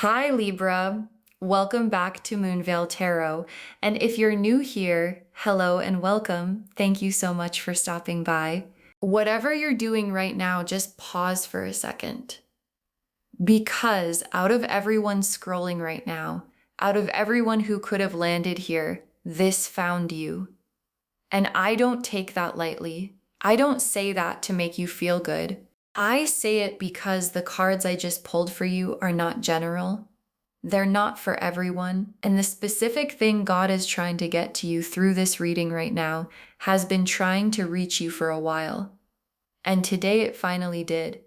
Hi Libra, welcome back to Moonveil Tarot. And if you're new here, hello and welcome. Thank you so much for stopping by. Whatever you're doing right now, just pause for a second. Because out of everyone scrolling right now, out of everyone who could have landed here, this found you. And I don't take that lightly. I don't say that to make you feel good. I say it because the cards I just pulled for you are not general. They're not for everyone. And the specific thing God is trying to get to you through this reading right now has been trying to reach you for a while. And today it finally did.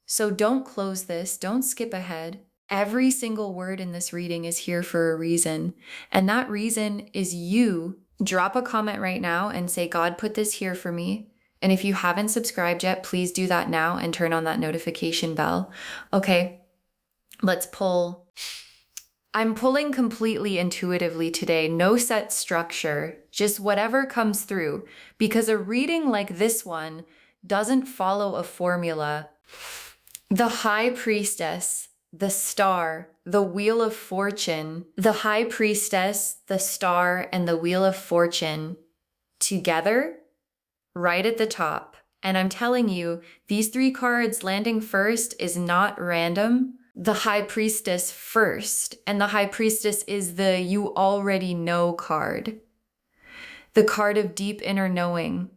So don't close this, don't skip ahead. Every single word in this reading is here for a reason. And that reason is you. Drop a comment right now and say, God put this here for me. And if you haven't subscribed yet, please do that now and turn on that notification bell. Okay, let's pull. I'm pulling completely intuitively today, no set structure, just whatever comes through, because a reading like this one doesn't follow a formula. The High Priestess, the Star, the Wheel of Fortune, the High Priestess, the Star, and the Wheel of Fortune together, right at the top. And I'm telling you, these three cards landing first is not random. The High Priestess first, and the High Priestess is the you already know card. The card of deep inner knowing.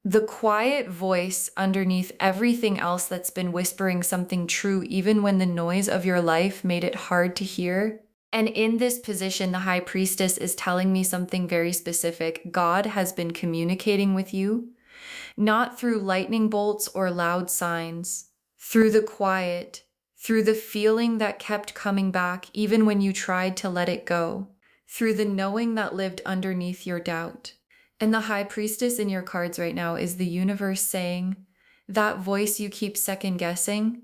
The quiet voice underneath everything else that's been whispering something true even when the noise of your life made it hard to hear. And in this position, the High Priestess is telling me something very specific. God has been communicating with you, not through lightning bolts or loud signs, through the quiet, through the feeling that kept coming back even when you tried to let it go, through the knowing that lived underneath your doubt. And the High Priestess in your cards right now is the universe saying, that voice you keep second guessing,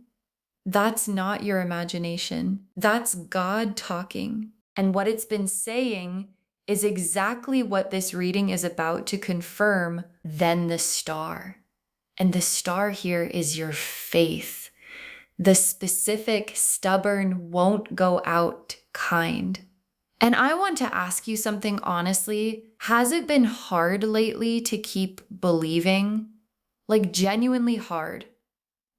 that's not your imagination. That's God talking. And what it's been saying is exactly what this reading is about to confirm, then the star. And the star here is your faith. The specific, stubborn, won't go out kind. And I want to ask you something honestly. Has it been hard lately to keep believing? Like genuinely hard?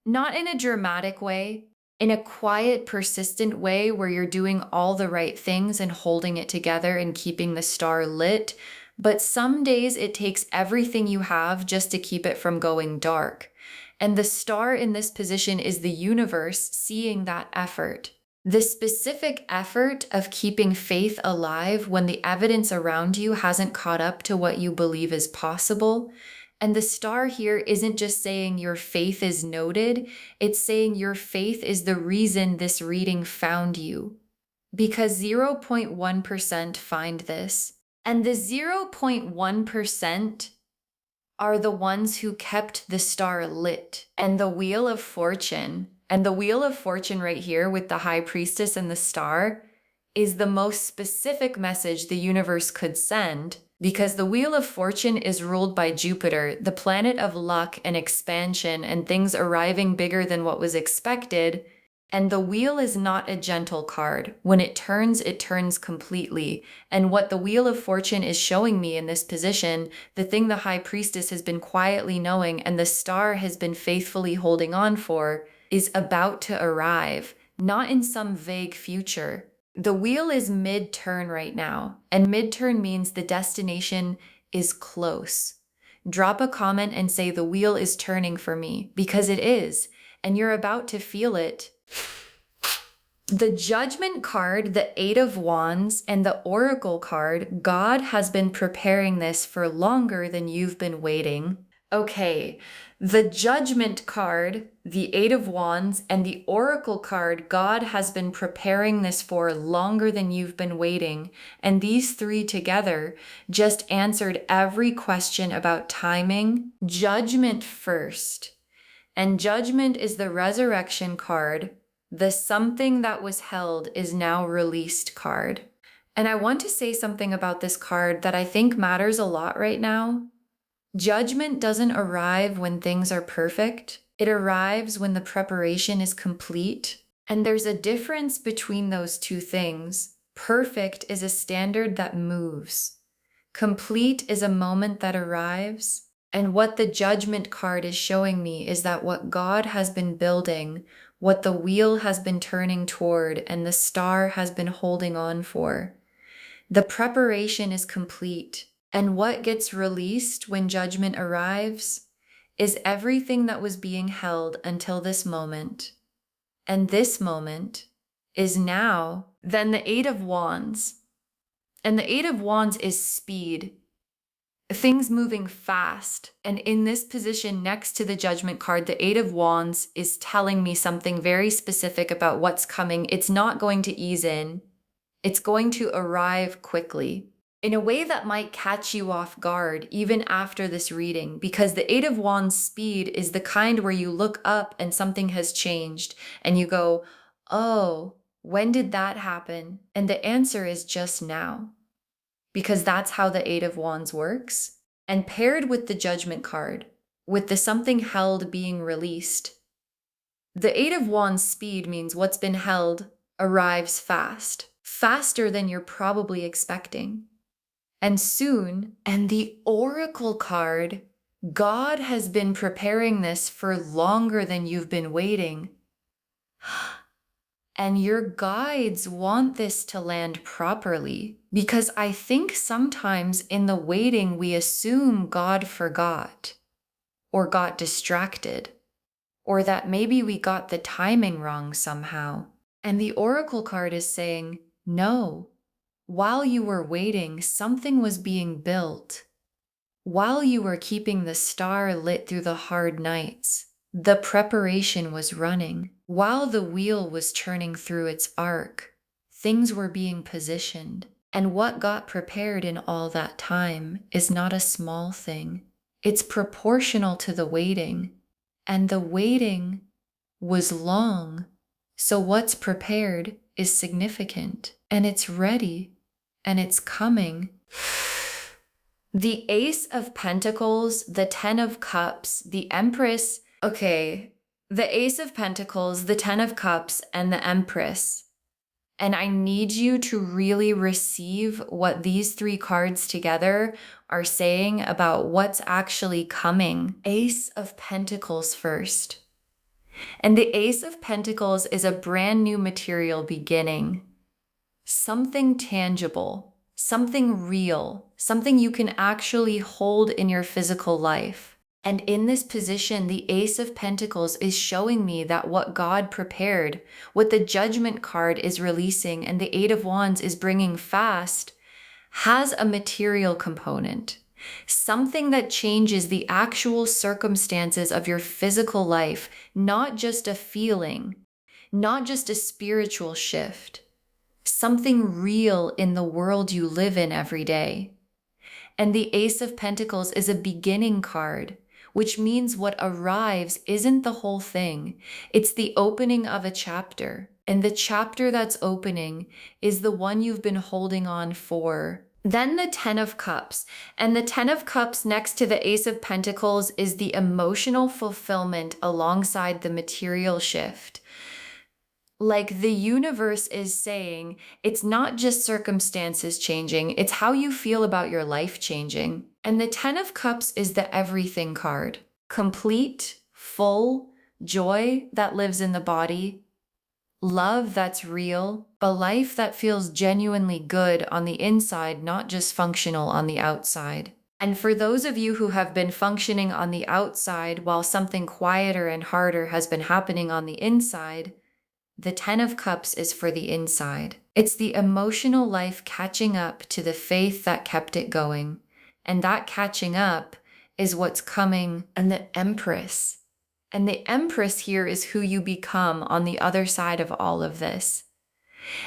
Not in a dramatic way, in a quiet, persistent way where you're doing all the right things and holding it together and keeping the star lit. But some days it takes everything you have just to keep it from going dark. And the star in this position is the universe seeing that effort. The specific effort of keeping faith alive when the evidence around you hasn't caught up to what you believe is possible. And the star here isn't just saying your faith is noted, it's saying your faith is the reason this reading found you. Because 0.1% find this. And the 0.1% are the ones who kept the star lit. And the Wheel of Fortune, and the Wheel of Fortune right here with the High Priestess and the star, is the most specific message the universe could send, because the Wheel of Fortune is ruled by Jupiter, the planet of luck and expansion and things arriving bigger than what was expected. And the wheel is not a gentle card. When it turns completely. And what the Wheel of Fortune is showing me in this position, the thing the High Priestess has been quietly knowing and the star has been faithfully holding on for, is about to arrive, not in some vague future. The wheel is mid-turn right now, and mid-turn means the destination is close. Drop a comment and say the wheel is turning for me, because it is, and you're about to feel it. The Judgment card, the Eight of Wands, and the Oracle card, God has been preparing this for longer than you've been waiting. Okay, the Judgment card, the Eight of Wands, and the Oracle card, God has been preparing this for longer than you've been waiting. And these three together just answered every question about timing. Judgment first. And Judgment is the Resurrection card. The something that was held is now released card. And I want to say something about this card that I think matters a lot right now. Judgment doesn't arrive when things are perfect. It arrives when the preparation is complete. And there's a difference between those two things. Perfect is a standard that moves. Complete is a moment that arrives. And what the Judgment card is showing me is that what God has been building, what the wheel has been turning toward, and the star has been holding on for, the preparation is complete. And what gets released when Judgment arrives is everything that was being held until this moment. And this moment is now. Then the Eight of Wands. And the Eight of Wands is speed. Things moving fast. And in this position next to the Judgment card, the Eight of Wands is telling me something very specific about what's coming. It's not going to ease in. It's going to arrive quickly in a way that might catch you off guard even after this reading, because the Eight of Wands speed is the kind where you look up and something has changed and you go, oh, when did that happen? And the answer is just now, because that's how the Eight of Wands works. And paired with the Judgment card, with the something held being released, the Eight of Wands speed means what's been held arrives fast, faster than you're probably expecting. And soon, and the Oracle card, God has been preparing this for longer than you've been waiting. And your guides want this to land properly, because I think sometimes in the waiting we assume God forgot, or got distracted, or that maybe we got the timing wrong somehow. And the Oracle card is saying, no. While you were waiting, something was being built. While you were keeping the star lit through the hard nights, the preparation was running. While the wheel was turning through its arc, things were being positioned. And what got prepared in all that time is not a small thing. It's proportional to the waiting. And the waiting was long. So what's prepared is significant. And it's ready. And it's coming. The Ace of Pentacles, the Ten of Cups, the Empress. Okay, the Ace of Pentacles, the Ten of Cups, and the Empress. And I need you to really receive what these three cards together are saying about what's actually coming. Ace of Pentacles first. And the Ace of Pentacles is a brand new material beginning. Something tangible, something real, something you can actually hold in your physical life. And in this position, the Ace of Pentacles is showing me that what God prepared, what the Judgment card is releasing and the Eight of Wands is bringing fast, has a material component. Something that changes the actual circumstances of your physical life, not just a feeling, not just a spiritual shift. Something real in the world you live in every day. And the Ace of Pentacles is a beginning card, which means what arrives isn't the whole thing. It's the opening of a chapter. And the chapter that's opening is the one you've been holding on for. Then the Ten of Cups. And the Ten of Cups next to the Ace of Pentacles is the emotional fulfillment alongside the material shift. Like the universe is saying, it's not just circumstances changing, it's how you feel about your life changing. And the Ten of Cups is the everything card. Complete, full, joy that lives in the body, love that's real, a life that feels genuinely good on the inside, not just functional on the outside. And for those of you who have been functioning on the outside while something quieter and harder has been happening on the inside, the Ten of Cups is for the inside. It's the emotional life catching up to the faith that kept it going. And that catching up is what's coming. And the Empress. And the Empress here is who you become on the other side of all of this.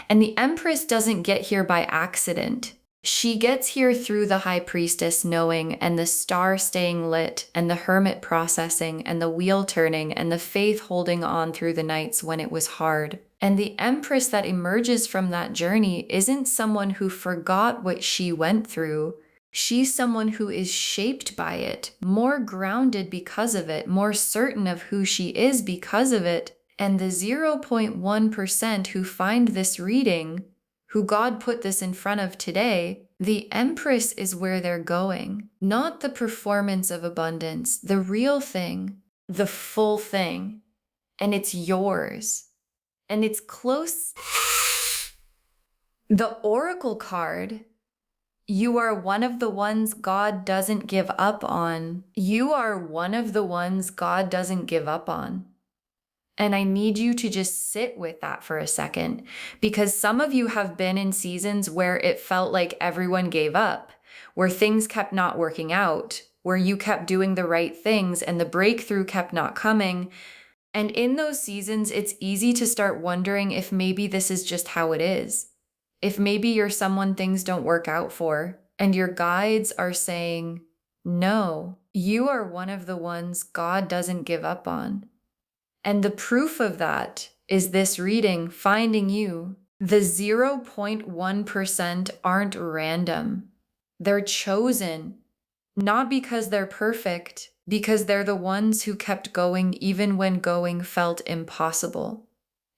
And the Empress doesn't get here by accident. She gets here through the High Priestess knowing and the star staying lit and the Hermit processing and the wheel turning and the faith holding on through the nights when it was hard. And the Empress that emerges from that journey isn't someone who forgot what she went through. She's someone who is shaped by it, more grounded because of it, more certain of who she is because of it. And the 0.1% who find this reading, who God put this in front of today, the Empress is where they're going. Not the performance of abundance, the real thing, the full thing. And it's yours. And it's close. The Oracle card, you are one of the ones God doesn't give up on. You are one of the ones God doesn't give up on. And I need you to just sit with that for a second, because some of you have been in seasons where it felt like everyone gave up, where things kept not working out, where you kept doing the right things and the breakthrough kept not coming. And in those seasons, it's easy to start wondering if maybe this is just how it is. If maybe you're someone things don't work out for, and your guides are saying, no, you are one of the ones God doesn't give up on. And the proof of that is this reading finding you. The 0.1% aren't random. They're chosen, not because they're perfect, because they're the ones who kept going even when going felt impossible.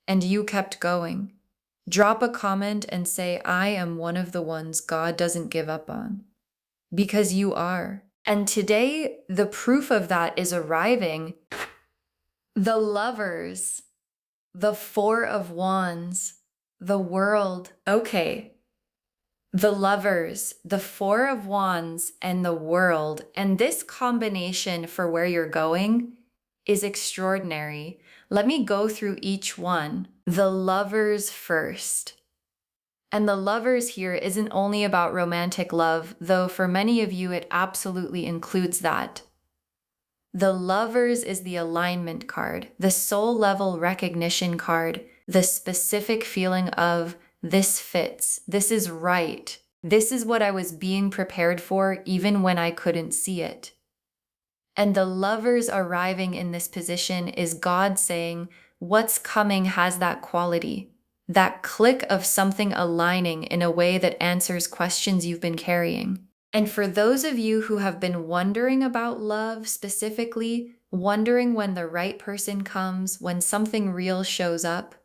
And you kept going. Drop a comment and say, I am one of the ones God doesn't give up on. Because you are. And today, the proof of that is arriving. The Lovers, the Four of Wands, the World. Okay. The Lovers, the Four of Wands, and the World. And this combination for where you're going is extraordinary. Let me go through each one. The Lovers first. And the Lovers here isn't only about romantic love, though for many of you it absolutely includes that. The Lovers is the alignment card, the soul level recognition card, the specific feeling of this fits, this is right, this is what I was being prepared for even when I couldn't see it. And the Lovers arriving in this position is God saying, what's coming has that quality, that click of something aligning in a way that answers questions you've been carrying. And for those of you who have been wondering about love specifically, wondering when the right person comes, when something real shows up,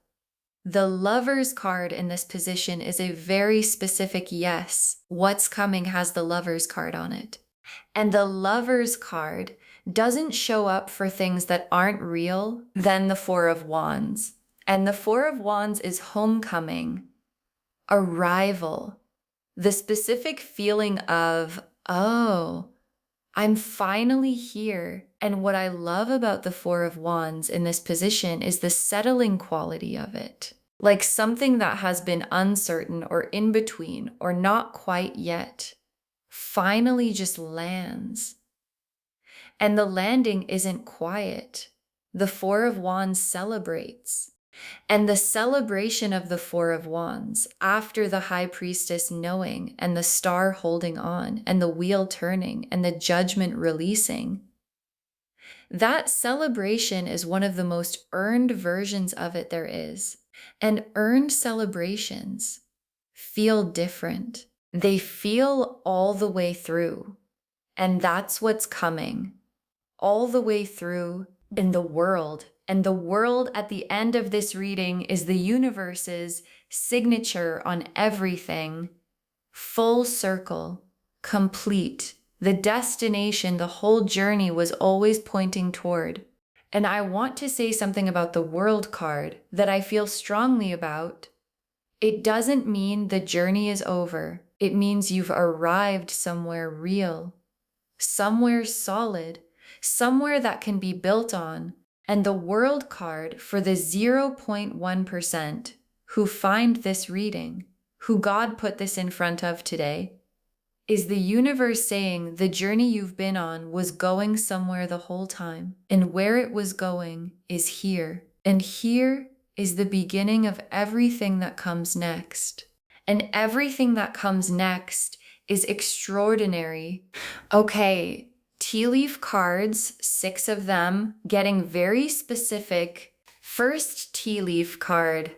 the Lovers card in this position is a very specific yes. What's coming has the Lovers card on it. And the Lovers card doesn't show up for things that aren't real than the Four of Wands. And the Four of Wands is homecoming, arrival. The specific feeling of, oh, I'm finally here. And what I love about the Four of Wands in this position is the settling quality of it. Like something that has been uncertain or in between or not quite yet finally just lands. And the landing isn't quiet. The Four of Wands celebrates. And the celebration of the Four of Wands, after the High Priestess knowing and the Star holding on and the wheel turning and the Judgment releasing, that celebration is one of the most earned versions of it there is. And earned celebrations feel different. They feel all the way through. And that's what's coming all the way through in the world. And the world at the end of this reading is the universe's signature on everything. Full circle, complete. The destination, the whole journey was always pointing toward. And I want to say something about the World card that I feel strongly about. It doesn't mean the journey is over. It means you've arrived somewhere real, somewhere solid, somewhere that can be built on. And the World card for the 0.1% who find this reading, who God put this in front of today, is the universe saying the journey you've been on was going somewhere the whole time. And where it was going is here. And here is the beginning of everything that comes next. And everything that comes next is extraordinary. Okay. Tea leaf cards, 6 of them, getting very specific. First tea leaf card,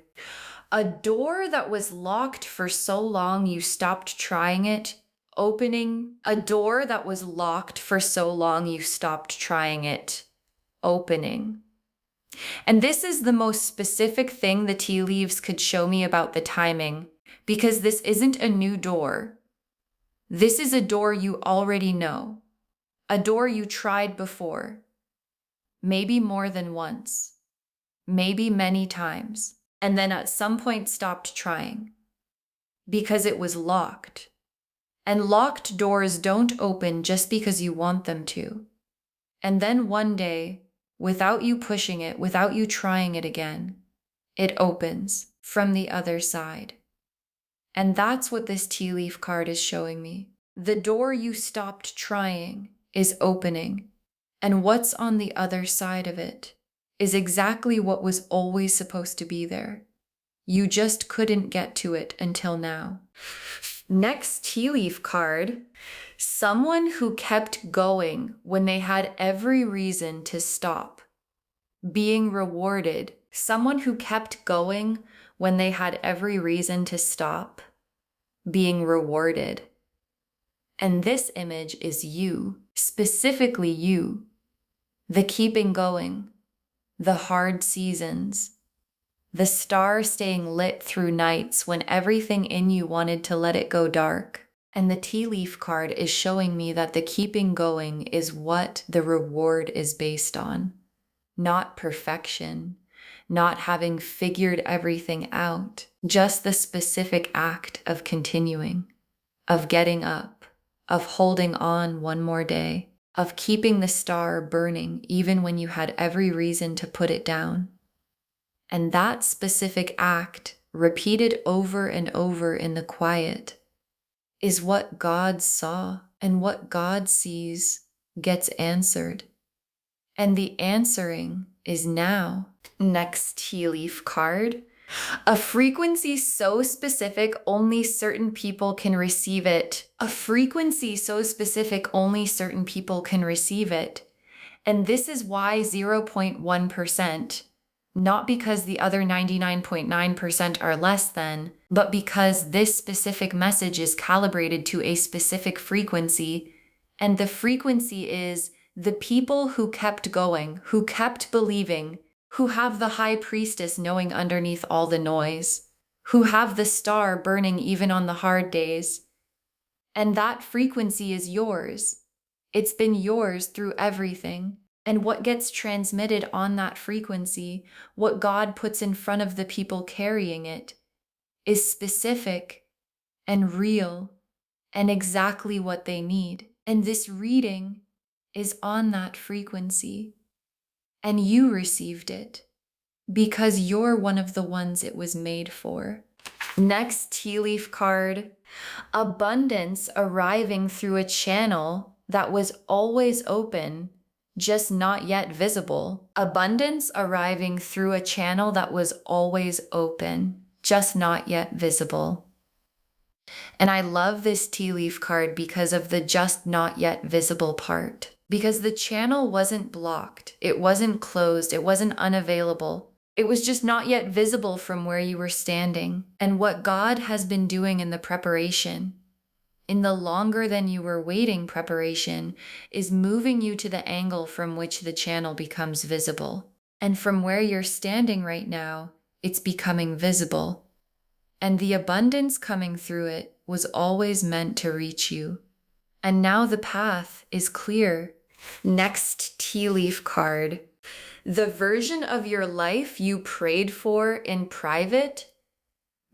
a door that was locked for so long you stopped trying it, opening. A door that was locked for so long you stopped trying it, opening. And this is the most specific thing the tea leaves could show me about the timing, because this isn't a new door. This is a door you already know, a door you tried before, maybe more than once, maybe many times, and then at some point stopped trying because it was locked. And locked doors don't open just because you want them to. And then one day, without you pushing it, without you trying it again, it opens from the other side. And that's what this tea leaf card is showing me. The door you stopped trying is opening. And what's on the other side of it is exactly what was always supposed to be there. You just couldn't get to it until now. Next tea leaf card, someone who kept going when they had every reason to stop, being rewarded. Someone who kept going when they had every reason to stop, being rewarded. And this image is you, specifically you, the keeping going, the hard seasons, the star staying lit through nights when everything in you wanted to let it go dark. And the tea leaf card is showing me that the keeping going is what the reward is based on, not perfection, not having figured everything out, just the specific act of continuing, of getting up, of holding on one more day, of keeping the star burning even when you had every reason to put it down. And that specific act, repeated over and over in the quiet, is what God saw, and what God sees gets answered. And the answering is now. Next tea leaf card. A frequency so specific only certain people can receive it. A frequency so specific only certain people can receive it. And this is why 0.1%, not because the other 99.9% are less than, but because this specific message is calibrated to a specific frequency. And the frequency is the people who kept going, who kept believing, who have the high priestess knowing underneath all the noise, who have the star burning even on the hard days. And that frequency is yours. It's been yours through everything. And what gets transmitted on that frequency, what God puts in front of the people carrying it, is specific and real and exactly what they need. And this reading is on that frequency. And you received it because you're one of the ones it was made for. Next tea leaf card, abundance arriving through a channel that was always open, just not yet visible. Abundance arriving through a channel that was always open, just not yet visible. And I love this tea leaf card because of the just not yet visible part. Because the channel wasn't blocked, it wasn't closed, it wasn't unavailable. It was just not yet visible from where you were standing. And what God has been doing in the preparation, in the longer than you were waiting preparation, is moving you to the angle from which the channel becomes visible. And from where you're standing right now, it's becoming visible. And the abundance coming through it was always meant to reach you. And now the path is clear. Next tea leaf card. The version of your life you prayed for in private,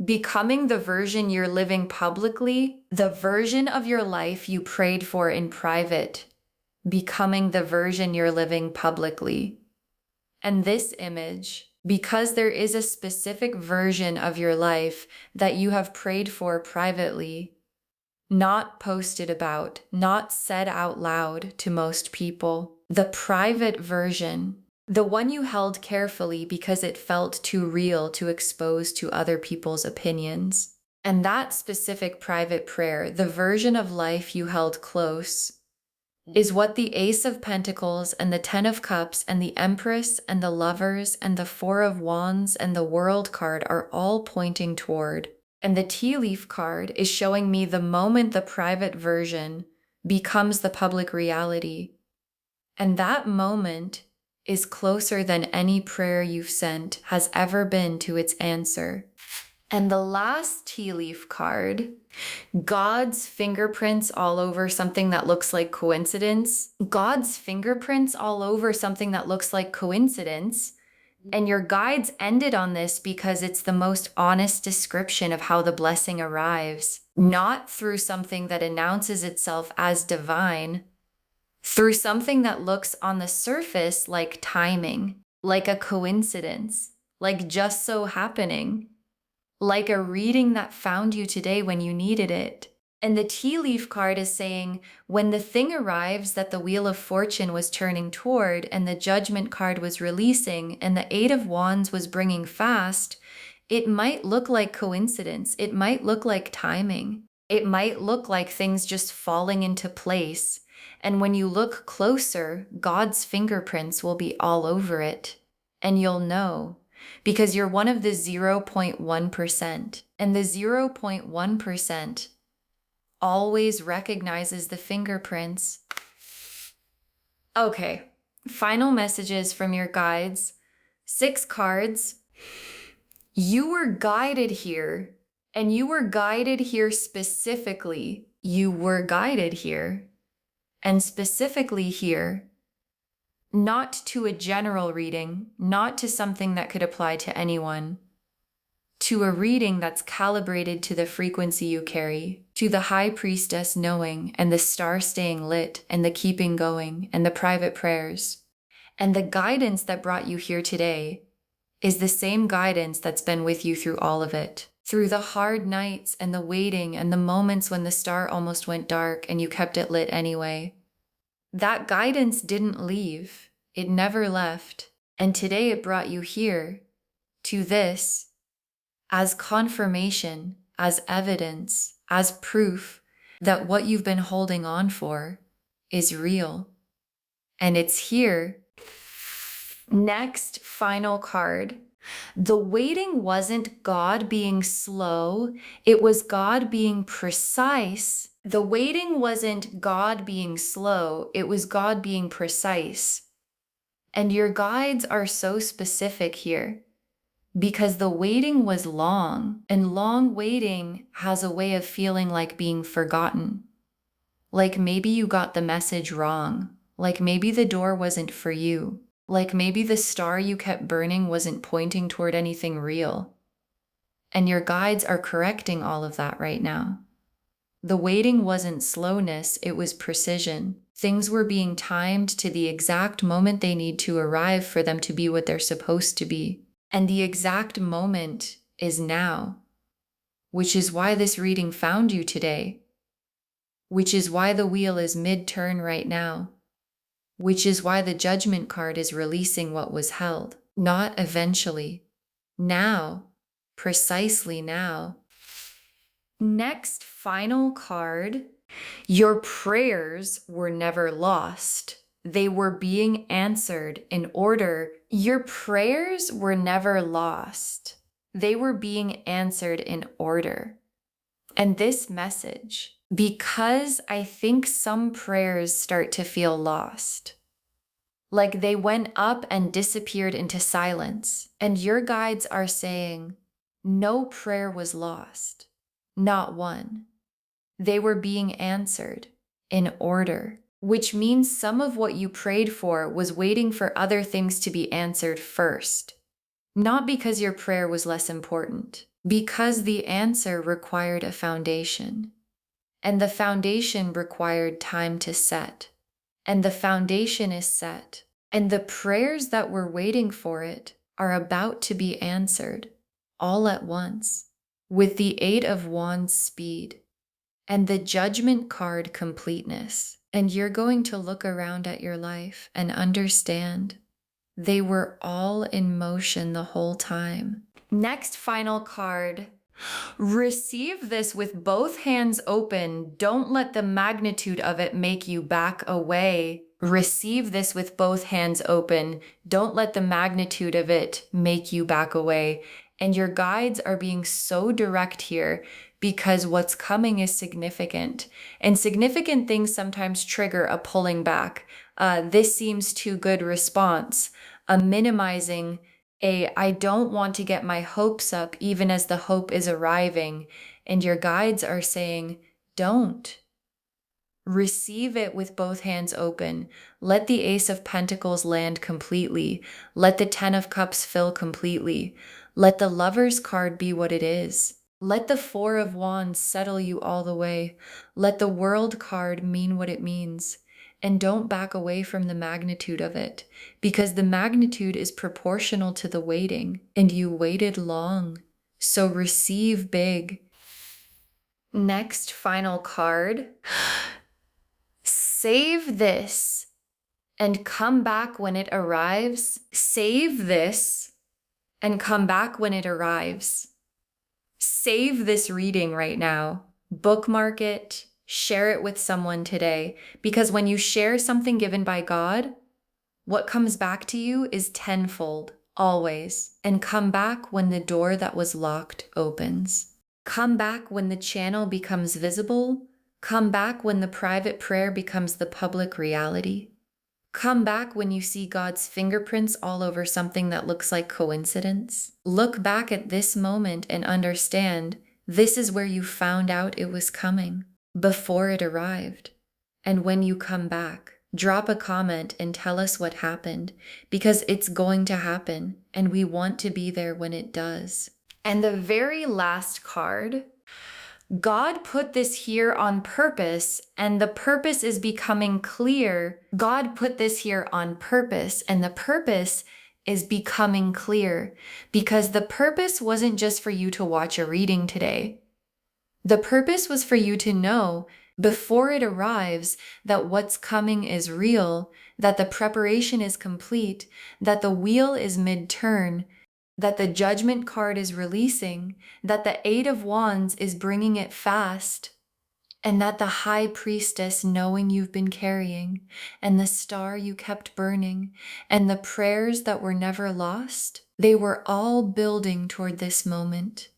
becoming the version you're living publicly. The version of your life you prayed for in private, becoming the version you're living publicly. And this image, because there is a specific version of your life that you have prayed for privately, not posted about, not said out loud to most people. The private version, the one you held carefully because it felt too real to expose to other people's opinions. And that specific private prayer, the version of life you held close, is what the Ace of Pentacles and the Ten of Cups and the Empress and the Lovers and the Four of Wands and the World card are all pointing toward. And the tea leaf card is showing me the moment the private version becomes the public reality. And that moment is closer than any prayer you've sent has ever been to its answer. And the last tea leaf card, God's fingerprints all over something that looks like coincidence. God's fingerprints all over something that looks like coincidence. And your guides ended on this because it's the most honest description of how the blessing arrives, not through something that announces itself as divine, through something that looks on the surface like timing, like a coincidence, like just so happening, like a reading that found you today when you needed it. And the tea leaf card is saying, when the thing arrives that the Wheel of Fortune was turning toward and the Judgment card was releasing and the Eight of Wands was bringing fast, it might look like coincidence. It might look like timing. It might look like things just falling into place. And when you look closer, God's fingerprints will be all over it. And you'll know, because you're one of the 0.1%. And the 0.1% always recognizes the fingerprints. Okay, final messages from your guides. 6 cards. You were guided here, and you were guided here specifically. You were guided here, and specifically here, not to a general reading, not to something that could apply to anyone, to a reading that's calibrated to the frequency you carry, to the High Priestess knowing and the star staying lit and the keeping going and the private prayers. And the guidance that brought you here today is the same guidance that's been with you through all of it, through the hard nights and the waiting and the moments when the star almost went dark and you kept it lit anyway. That guidance didn't leave. It never left. And today it brought you here to this, as confirmation, as evidence, as proof that what you've been holding on for is real. And it's here. Next, final card. The waiting wasn't God being slow, it was God being precise. The waiting wasn't God being slow, it was God being precise. And your guides are so specific here, because the waiting was long, and long waiting has a way of feeling like being forgotten. Like maybe you got the message wrong. Like maybe the door wasn't for you. Like maybe the star you kept burning wasn't pointing toward anything real. And your guides are correcting all of that right now. The waiting wasn't slowness, it was precision. Things were being timed to the exact moment they need to arrive for them to be what they're supposed to be. And the exact moment is now, which is why this reading found you today, which is why the wheel is mid-turn right now, which is why the Judgment card is releasing what was held, not eventually, now, precisely now. Next, final card. Your prayers were never lost. They were being answered in order. Your prayers were never lost. They were being answered in order. And this message, because I think some prayers start to feel lost, like they went up and disappeared into silence. And your guides are saying, no prayer was lost, not one. They were being answered in order, which means some of what you prayed for was waiting for other things to be answered first. Not because your prayer was less important, because the answer required a foundation. And the foundation required time to set. And the foundation is set. And the prayers that were waiting for it are about to be answered all at once, with the Eight of Wands speed and the Judgment card completeness. And you're going to look around at your life and understand they were all in motion the whole time. Next final card. Receive this with both hands open. Don't let the magnitude of it make you back away. Receive this with both hands open. Don't let the magnitude of it make you back away. And your guides are being so direct here because what's coming is significant. And significant things sometimes trigger a pulling back, This seems too good response. A minimizing, I don't want to get my hopes up even as the hope is arriving. And your guides are saying, don't. Receive it with both hands open. Let the Ace of Pentacles land completely. Let the Ten of Cups fill completely. Let the Lover's card be what it is. Let the Four of Wands settle you all the way. Let the World card mean what it means. And don't back away from the magnitude of it, because the magnitude is proportional to the waiting, and you waited long. So receive big. Next, final card. Save this and come back when it arrives. Save this and come back when it arrives. Save this reading right now. Bookmark it. Share it with someone today. Because when you share something given by God, what comes back to you is tenfold, always. And come back when the door that was locked opens. Come back when the channel becomes visible. Come back when the private prayer becomes the public reality. Come back when you see God's fingerprints all over something that looks like coincidence. Look back at this moment and understand this is where you found out it was coming, before it arrived. And when you come back, drop a comment and tell us what happened, because it's going to happen and we want to be there when it does. And the very last card, God put this here on purpose, and the purpose is becoming clear. God put this here on purpose, and the purpose is becoming clear, because the purpose wasn't just for you to watch a reading today. The purpose was for you to know before it arrives that what's coming is real, that the preparation is complete, that the wheel is mid-turn, that the Judgment card is releasing, that the Eight of Wands is bringing it fast, and that the High Priestess, knowing you've been carrying, and the star you kept burning, and the prayers that were never lost, they were all building toward this moment.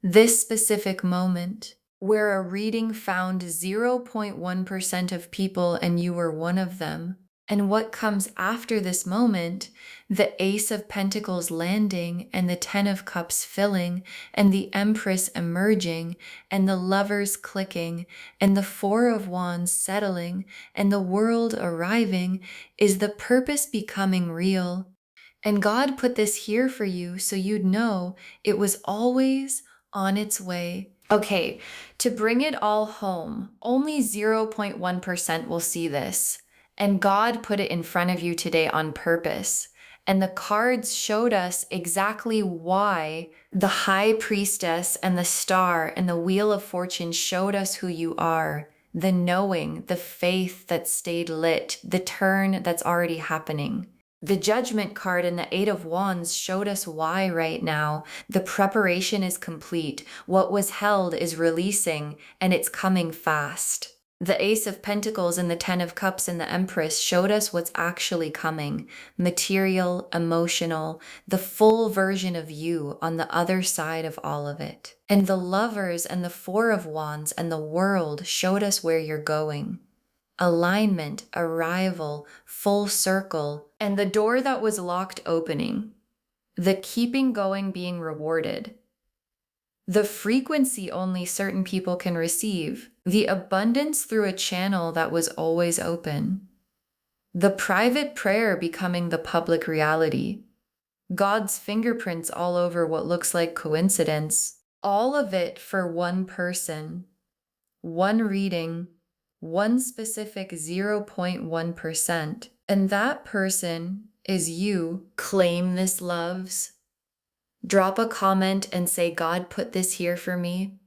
This specific moment, where a reading found 0.1% of people and you were one of them. And what comes after this moment, the Ace of Pentacles landing and the Ten of Cups filling and the Empress emerging and the Lovers clicking and the Four of Wands settling and the World arriving, is the purpose becoming real. And God put this here for you so you'd know it was always on its way. Okay, to bring it all home, only 0.1% will see this. And God put it in front of you today on purpose. And the cards showed us exactly why the High Priestess and the Star and the Wheel of Fortune showed us who you are. The knowing, the faith that stayed lit, the turn that's already happening. The Judgment card and the Eight of Wands showed us why right now. The preparation is complete. What was held is releasing, and it's coming fast. The Ace of Pentacles and the Ten of Cups and the Empress showed us what's actually coming. Material, emotional, the full version of you on the other side of all of it. And the Lovers and the Four of Wands and the World showed us where you're going. Alignment, arrival, full circle, and the door that was locked opening. The keeping going being rewarded. The frequency only certain people can receive. The abundance through a channel that was always open. The private prayer becoming the public reality. God's fingerprints all over what looks like coincidence. All of it for one person. One reading. One specific 0.1%. And that person is you. Claim this, loves. Drop a comment and say, God put this here for me.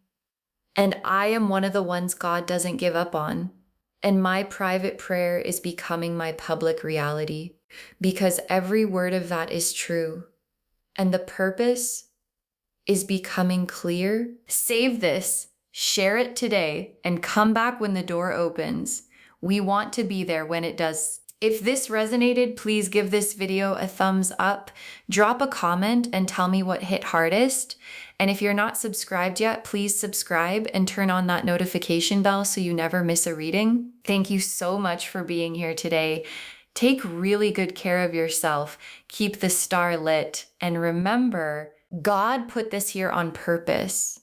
And I am one of the ones God doesn't give up on. And my private prayer is becoming my public reality, because every word of that is true. And the purpose is becoming clear. Save this, share it today, and come back when the door opens. We want to be there when it does. If this resonated, please give this video a thumbs up, drop a comment and tell me what hit hardest. And if you're not subscribed yet, please subscribe and turn on that notification bell so you never miss a reading. Thank you so much for being here today. Take really good care of yourself. Keep the star lit. And remember, God put this here on purpose.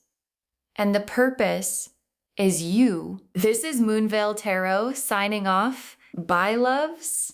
And the purpose is you. This is Moonveil Tarot signing off. Bye, loves.